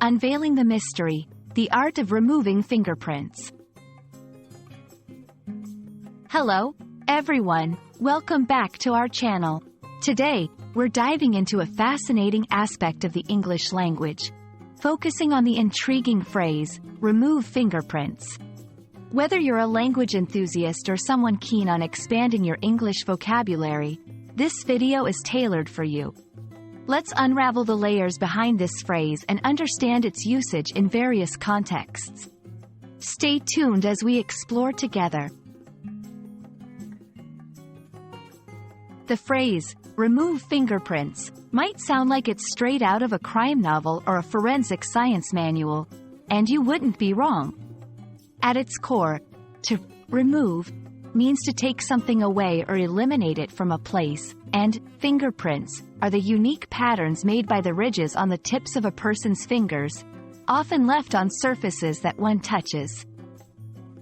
Unveiling the Mystery, the art of removing fingerprints. Hello, everyone. Welcome back to our channel. Today, we're diving into a fascinating aspect of the English language, focusing on the intriguing phrase, remove fingerprints. Whether you're a language enthusiast or someone keen on expanding your English vocabulary, this video is tailored for you. Let's unravel the layers behind this phrase and understand its usage in various contexts. Stay tuned as we explore together. The phrase, remove fingerprints, might sound like it's straight out of a crime novel or a forensic science manual, and you wouldn't be wrong. At its core, to remove means to take something away or eliminate it from a place, and fingerprints are the unique patterns made by the ridges on the tips of a person's fingers, often left on surfaces that one touches.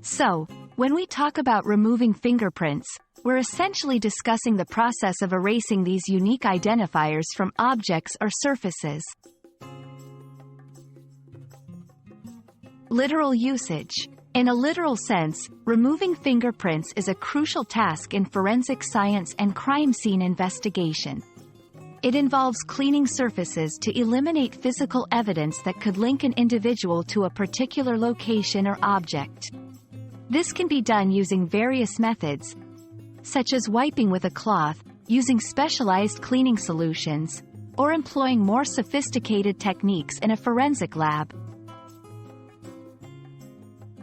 So, when we talk about removing fingerprints, we're essentially discussing the process of erasing these unique identifiers from objects or surfaces. Literal usage. In a literal sense, removing fingerprints is a crucial task in forensic science and crime scene investigation. It involves cleaning surfaces to eliminate physical evidence that could link an individual to a particular location or object. This can be done using various methods, such as wiping with a cloth, using specialized cleaning solutions, or employing more sophisticated techniques in a forensic lab.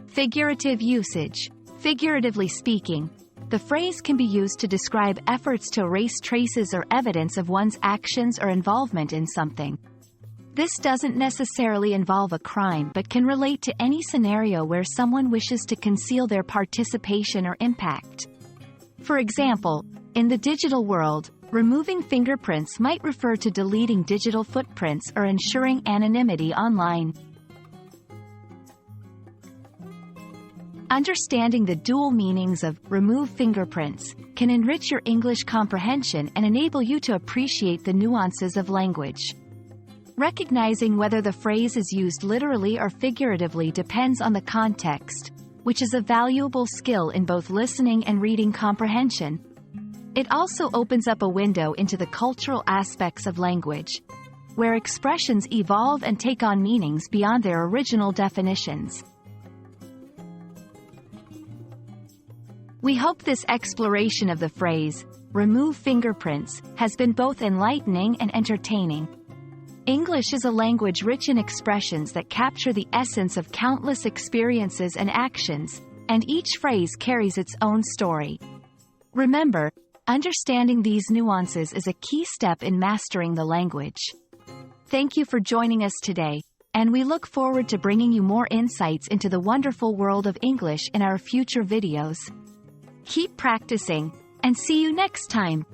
Figurative usage. Figuratively speaking, the phrase can be used to describe efforts to erase traces or evidence of one's actions or involvement in something. This doesn't necessarily involve a crime but can relate to any scenario where someone wishes to conceal their participation or impact. For example, in the digital world, removing fingerprints might refer to deleting digital footprints or ensuring anonymity online. Understanding the dual meanings of remove fingerprints can enrich your English comprehension and enable you to appreciate the nuances of language. Recognizing whether the phrase is used literally or figuratively depends on the context, which is a valuable skill in both listening and reading comprehension. It also opens up a window into the cultural aspects of language, where expressions evolve and take on meanings beyond their original definitions. We hope this exploration of the phrase, remove fingerprints, has been both enlightening and entertaining. English is a language rich in expressions that capture the essence of countless experiences and actions, and each phrase carries its own story. Remember, understanding these nuances is a key step in mastering the language. Thank you for joining us today, and we look forward to bringing you more insights into the wonderful world of English in our future videos. Keep practicing, and see you next time.